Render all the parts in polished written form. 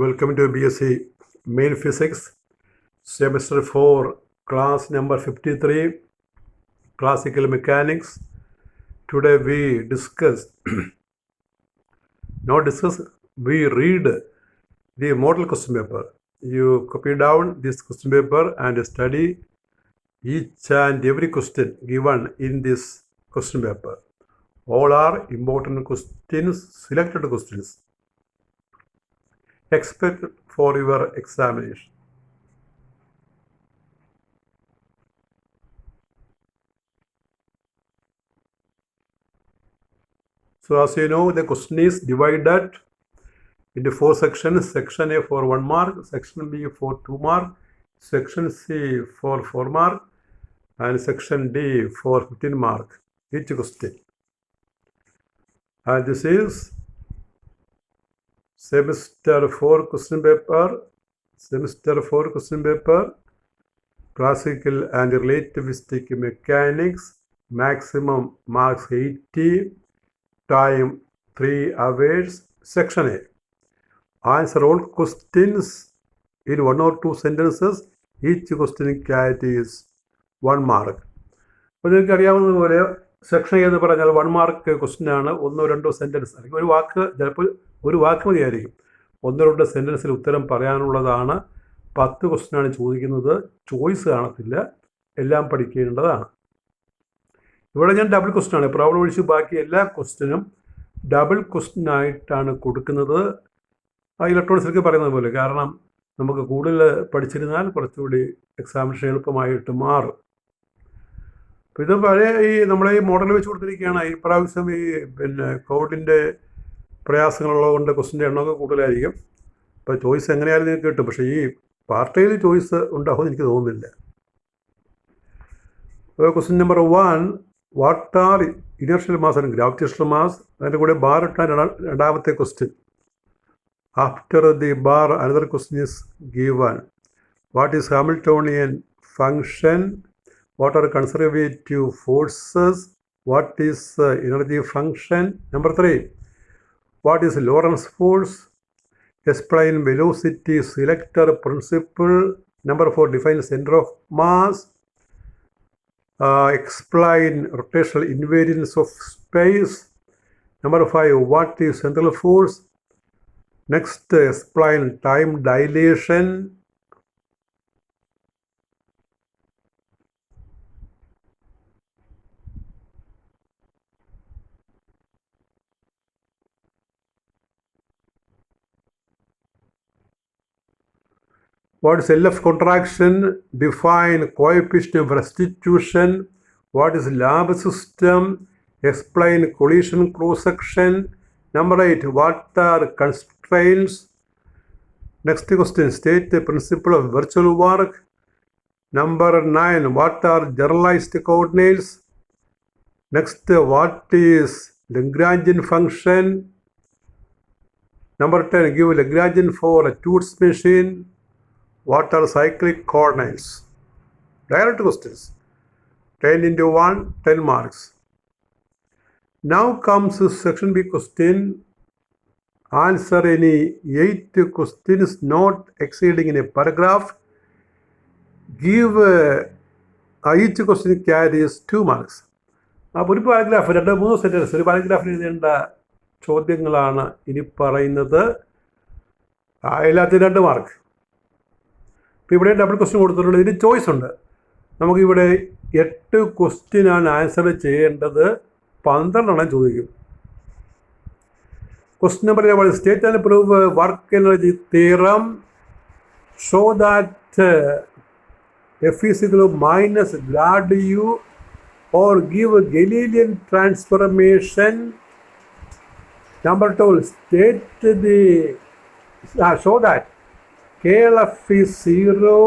Welcome to BSc Main Physics, Semester 4, class number 53, Classical Mechanics. Today we we read the model question paper. You copy down this question paper and study each and every question given in this question paper. All are important questions, selected questions, expected for your examination. So as you know, the question is divided into 4 sections. Section A for 1 mark, Section B for 2 mark, Section C for 4 mark, and Section D for 15 mark, each question. And this is Semester 4 question paper, Classical and Relativistic Mechanics, maximum marks 80, time 3 hours. Section A. Answer all questions in 1 or 2 sentences. Each question carries 1 mark. അപ്പോൾ നിങ്ങൾക്ക് അറിയാവുന്നതുപോലെ section എന്ന് പറഞ്ഞാൽ 1 mark question ആണ്. 1-2 sentence അല്ലെങ്കിൽ ഒരു വാക്ക്, ചിലപ്പോൾ ഒരു വാക്ക് മതിയായിരിക്കും. 1-2 സെൻറ്റൻസിൽ ഉത്തരം പറയാനുള്ളതാണ്. 10 ക്വസ്റ്റ്യനാണ് ചോദിക്കുന്നത്. ചോയ്സ് കാണത്തില്ല, എല്ലാം പഠിക്കേണ്ടതാണ്. ഇവിടെ ഞാൻ ഡബിൾ ക്വസ്റ്റ്യനാണ്, പ്രോബ്ലം ഒഴിച്ച് ബാക്കി എല്ലാ ക്വസ്റ്റ്യനും ഡബിൾ ക്വസ്റ്റ്യൻ ആയിട്ടാണ് കൊടുക്കുന്നത്. ഇലക്ട്രോണിക്സിലൊക്കെ പറയുന്നത് പോലെ, കാരണം നമുക്ക് കൂടുതൽ പഠിച്ചിരുന്നാൽ കുറച്ചുകൂടി എക്സാമിനേഷൻ എളുപ്പമായിട്ട് മാറും. അപ്പോൾ ഇത് പഴയ നമ്മളെ ഈ മോഡൽ വെച്ച് കൊടുത്തിരിക്കുകയാണ്. ഈ പ്രാവശ്യം കോഡിൻ്റെ പ്രയാസങ്ങളുള്ളത് കൊണ്ട് ക്വസ്റ്റിൻ്റെ എണ്ണമൊക്കെ കൂടുതലായിരിക്കും. അപ്പോൾ ചോയ്സ് എങ്ങനെയായാലും നിങ്ങൾക്ക് കിട്ടും. പക്ഷേ ഈ പാർട്ടിയിൽ ചോയ്സ് ഉണ്ടാകുമെന്ന് എനിക്ക് തോന്നുന്നില്ല. Question number 1, what are inertial mass and gravitational mass? അതിൻ്റെ കൂടെ ബാർ ഇട്ടാണ് രണ്ടാമത്തെ question. After the bar, another question is given. What is Hamiltonian function? What are conservative forces? What is energy function? Number 3, what is Lorentz force? Explain velocity selector principle. Number 4, define center of mass. Explain rotational invariance of space. Number 5, what is central force? Next, explain time dilation. What is LF contraction? Define coefficient of restitution. What is lab system? Explain collision cross-section. Number 8, what are constraints? Next question, state the principle of virtual work. Number 9, what are generalized coordinates? Next, what is Lagrangian function? Number 10, give Lagrangian for a Tooth machine. What are cyclic coordinates? Direct questions. 10 into 1, 10 marks. Now comes section B question. Answer any 8 questions not exceeding in a paragraph. Give each question carries 2 marks. അപ്പോൾ ഒരു paragraph 2-3 sentence, ഒരു പാരഗ്രാഫിൽ എഴുതേണ്ട ചോദ്യങ്ങളാണ് ഇനി പറയുന്നത്. എല്ലാത്തിനും 2 mark. ഇപ്പോൾ ഇവിടെ ഡബിൾ ക്വസ്റ്റ്യൻ കൊടുത്തിട്ടുണ്ട്. ഇതിന് ചോയ്സ് ഉണ്ട്. നമുക്കിവിടെ 8 ക്വസ്റ്റ്യനാണ് ആൻസർ ചെയ്യേണ്ടത്. 12 ചോദിക്കും. Question number 11, state and prove work energy theorem. Show that F is equal to minus grad U, or give a Galilean transformation. Number 12, show that KLF is 0,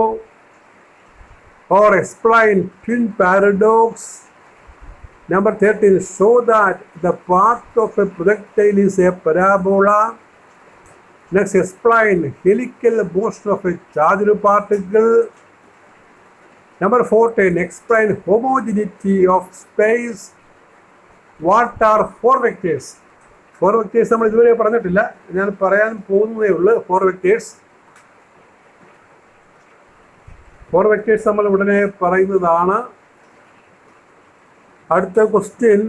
or explain twin paradox. Number 13, show that the path of a projectile is a parabola. Next, explain helical motion of a charged particle. Number 14, explain homogeneity of space. What are 4 vectors? 4 vectors നമ്മൾ ഇതുവരെ പറഞ്ഞിട്ടില്ല, ഞാൻ പറയാൻ പോകുന്നതേ ഉള്ളൂ. 4 vectors നമ്മൾ ഉടനെ പറയുന്നതാണ്. അടുത്ത question,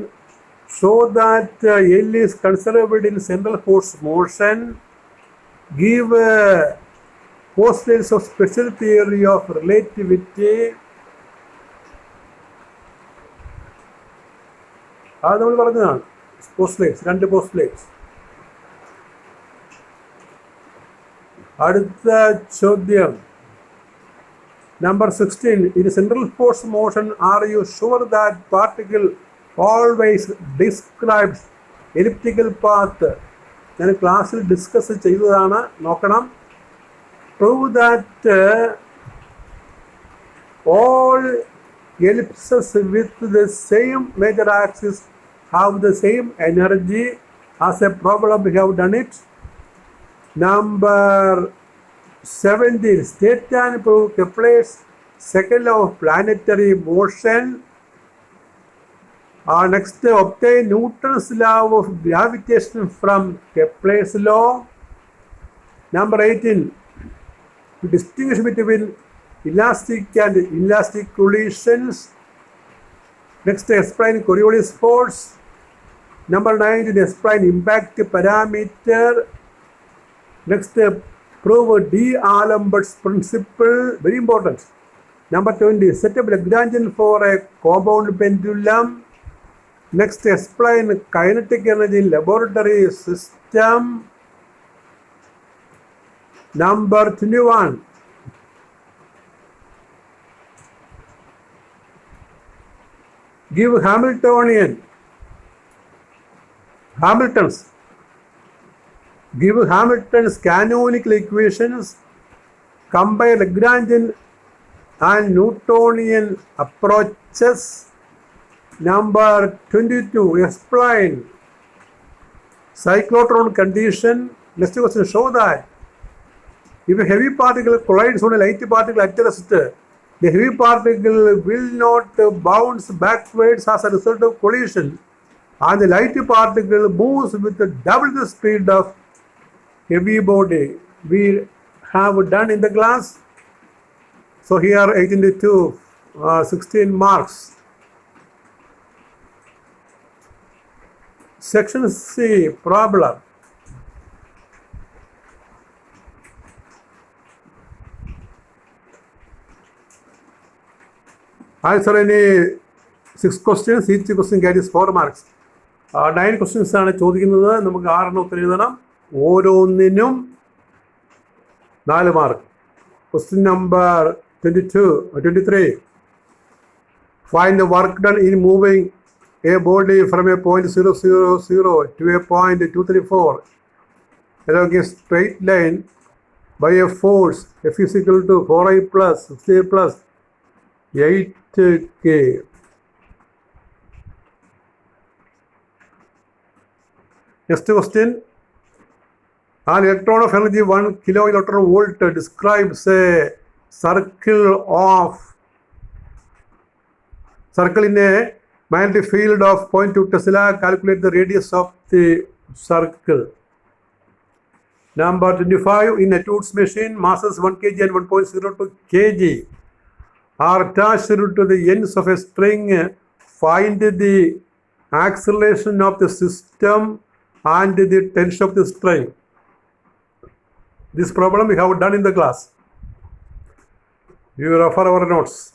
show that L is conserved in central force motion. Give postulates of special theory of relativity. അത് നമ്മൾ പറഞ്ഞതാണ്. Postulates, 2 postulates. അടുത്ത ചോദ്യം, number 16. In central force motion, are you sure that particle always describes elliptical path? ഞാൻ ക്ലാസ്സിൽ discuss ചെയ്തതാണ്, നോക്കണം. Prove that all ellipses with the same major axis have the same energy. As a problem, we have done it. Number 17. State and prove Kepler's second law of planetary motion. Next, obtain Newton's law of gravitation from Kepler's law. Number 18. Distinguish between elastic and inelastic collisions. Next, explain Coriolis force. Number 19. Explain impact parameter. Next, prove D'Alembert's principle, very important. Number 20. Set up Lagrangian for a compound pendulum. Next, explain kinetic energy in laboratory system. Number 21. Give Hamilton's canonical equations. Compare Lagrangian and Newtonian approaches. Number 22. Explain cyclotron condition. Next question, show that if a heavy particle collides on a light particle at rest, the heavy particle will not bounce backwards as a result of collision, and the light particle moves with double the speed of heavy body. We have done in the class. So here 18 to 2, 16 marks. Section C, problem. Answer any 6 questions. Each question carries 4 marks. 9 questions ആണ് ചോദിക്കുന്നത്. നമുക്ക് 6 ഉത്തരം എഴുതണം. ഓരോന്നിനും 4 mark. Question number 23. Find the work done in moving a body from a point 000 to a point 234 along a straight line by a force F is equal to 4I plus 6A plus 8K. Next question. An electron of energy 1 kiloelectron volt describes a circle in a magnetic field of 0.2 Tesla. Calculate the radius of the circle. Number 25. In a Toots machine, masses 1 kg and 1.02 kg are attached to the ends of a string. Find the acceleration of the system and the tension of the string. This problem we have done in the class. You refer our notes.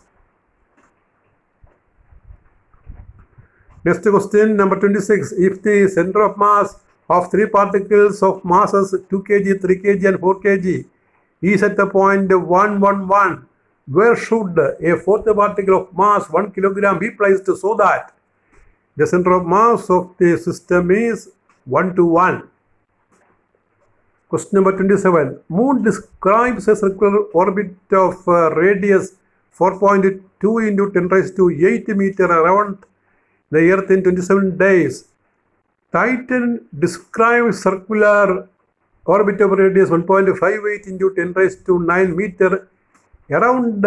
Next question, number 26. If the center of mass of 3 particles of masses 2 kg, 3 kg and 4 kg is at the point 111, where should a fourth particle of mass 1 kilogram be placed so that the center of mass of the system is 1 to 1? Question number 27. Moon describes a circular orbit of radius 4.2 into 10 raised to 8 meter around the Earth in 27 days. Titan describes circular orbit of radius 1.58 into 10 raised to 9 meter around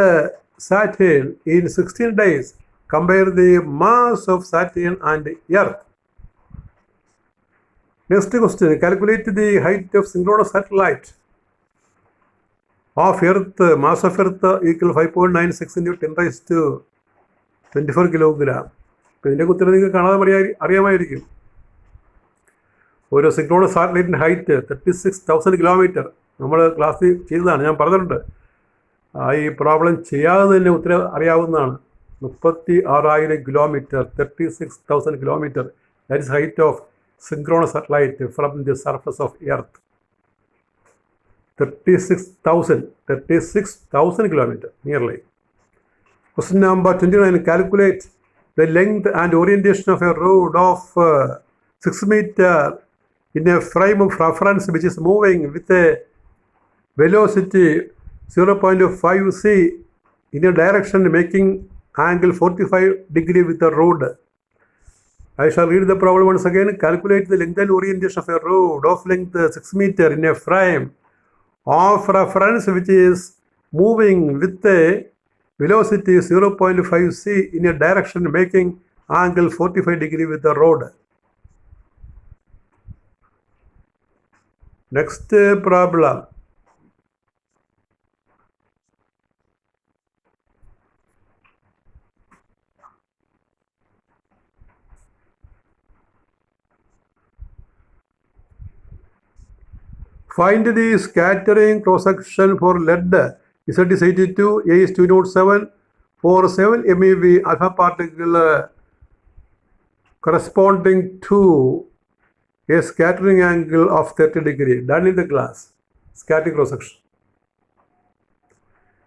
Saturn in 16 days. Compare the mass of Saturn and Earth. Next question, calculate the height of synchronous satellite of Earth, mass of Earth equal 5.96 into 10 raised to 24 kilogram. അപ്പോൾ ഇതിൻ്റെ ഉത്തരം നിങ്ങൾക്ക് കാണാതെ അറിയാമായിരിക്കും. ഒരു synchronous സാറ്റലൈറ്റിൻ്റെ height 36,000 kilometre. നമ്മൾ ക്ലാസ്സിൽ ചെയ്തതാണ്, ഞാൻ പറഞ്ഞിട്ടുണ്ട്. ഈ പ്രോബ്ലം ചെയ്യാതെ തന്നെ ഉത്തരം അറിയാവുന്നതാണ്. 36,000 kilometre, 36,000 kilometre. That is height of synchronous satellite from the surface of Earth. 36,000 kilometers nearly. Question number 29. Calculate the length and orientation of a rod of 6 meters in a frame of reference which is moving with a velocity 0.5 c in a direction making angle 45 degree with the rod. I shall read the problem once again. Calculate the length and orientation of a rod of length 6 meters in a frame of reference which is moving with a velocity 0.5 c in a direction making angle 45 degree with the rod. Next problem. Find the scattering cross-section for lead. Z is 82, A is 207, for 7 MeV alpha particle corresponding to a scattering angle of 30 degree. Done in the class. Scattering cross-section.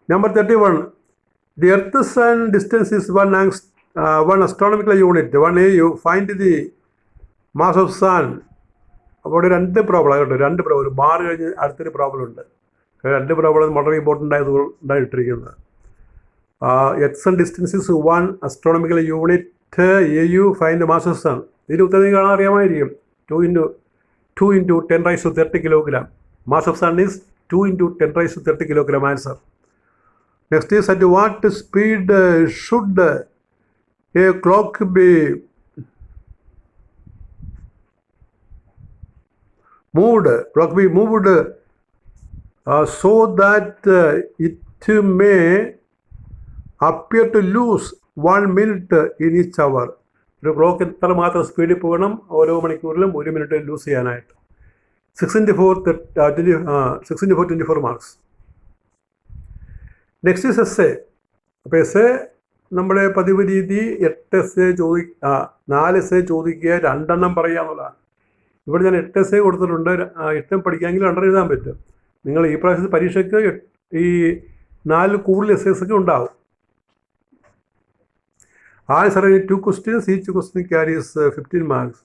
Number 31. The Earth-Sun distance is one astronomical unit. 1 AU. Find the mass of Sun. അപ്പോൾ 2 problem കേട്ടോ, 2 problem. ഒരു bar കഴിഞ്ഞ് അടുത്തൊരു problem ഉണ്ട്. 2 problem വളരെ important ആയിട്ടിരിക്കുന്നത്. എക്സൺ distance is 1 astronomical unit. AU find the mass of sun. ഇതിന് ഉത്തരം കാണാൻ അറിയാമായിരിക്കും. 2 into 10 raised to 30 kilogram. Mass of sun is 2 into 10 raised to 30 kilogram answer. Next is, at what speed should a clock be moved so that it may appear to lose 1 minute in each hour. ഒരു clock എത്ര മാത്രം സ്പീഡിൽ പോകണം ഓരോ മണിക്കൂറിലും 1 minute loose ചെയ്യാനായിട്ട്. 6 into 4 24 marks. Next is S A. അപ്പോൾ S A നമ്മുടെ പതിവ് രീതി 8 എസ് എ 4 എസ് എ ചോദിക്കുക, 2 എണ്ണം പറയുക എന്നുള്ളതാണ്. ഇവിടെ ഞാൻ 8 എസ് എ കൊടുത്തിട്ടുണ്ട്. 8 പഠിക്കാമെങ്കിൽ 2 എഴുതാൻ പറ്റും. നിങ്ങൾ ഈ പ്രാവശ്യത്തെ പരീക്ഷയ്ക്ക് ഈ 4 കൂടുതൽ എസ് എസ് ഒക്കെ ഉണ്ടാവും. Answer 2 questions. Each question carries 15 marks.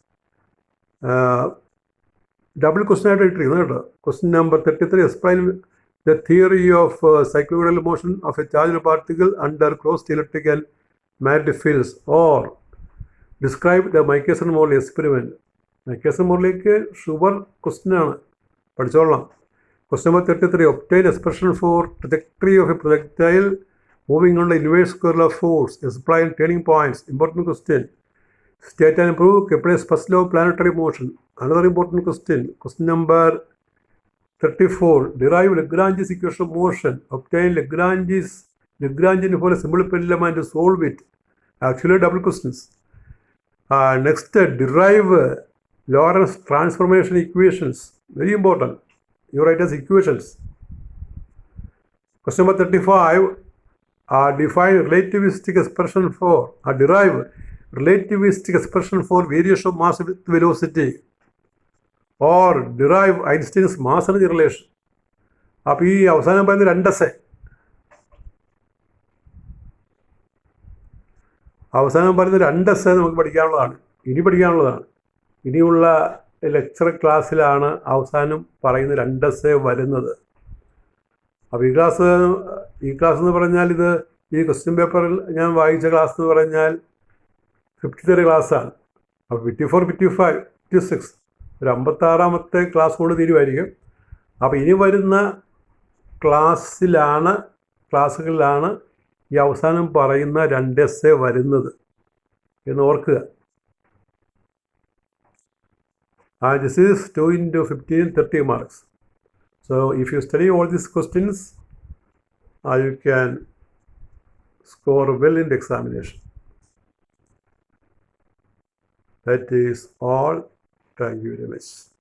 Double question ആയിട്ട് ഇട്ടിരിക്കുന്നു കേട്ടോ. Question number 33. Explain the theory of cycloidal motion of a charged particle under closed electrical magnetic fields, or describe the Michelson-Morley experiment. Michelson-Morleyക്ക് sure question ആണ്, പഠിച്ചോളാം. Question number 33. Obtain expression for trajectory of a projectile moving on the inverse square of force. Explain turning points. Important question. State and prove Kepler's first law of planetary motion. Another important question. Question number 34. Derive Lagrange's equation of motion. Obtain Lagrangian for a simple pendulum and solve it. Actually double questions. Next, derive Lorentz transformation equations. Very important. You write as equations. Question number 35. Define relativistic expression for, derive relativistic expression for variation of mass with velocity, or derive Einstein's mass energy relation. അപ്പോൾ ഈ അവസാനം പറയുന്നത് 2 S A. അവസാനം പറയുന്നത് 2 S A നമുക്ക് പഠിക്കാനുള്ളതാണ്. ഇനിയുള്ള lecture ക്ലാസ്സിലാണ് അവസാനം പറയുന്ന 2 എസ് എ വരുന്നത്. അപ്പോൾ ഈ ക്ലാസ് എന്ന് പറഞ്ഞാൽ ഈ ക്വസ്റ്റ്യൻ പേപ്പറിൽ ഞാൻ വായിച്ച ക്ലാസ് എന്ന് പറഞ്ഞാൽ 53 ക്ലാസ്സാണ്. അപ്പോൾ 54, 55, 56 ഒരു 56ാമത്തെ ക്ലാസ് കൊണ്ട് തീരുമായിരിക്കും. അപ്പോൾ ഇനി വരുന്ന ക്ലാസ്സുകളിലാണ് ഈ അവസാനം പറയുന്ന 2 എസ് എ വരുന്നത് എന്ന് ഓർക്കുക. And this is 2 into 15, 30 marks. So if you study all these questions, you can score well in the examination. That is all. Thank you very much.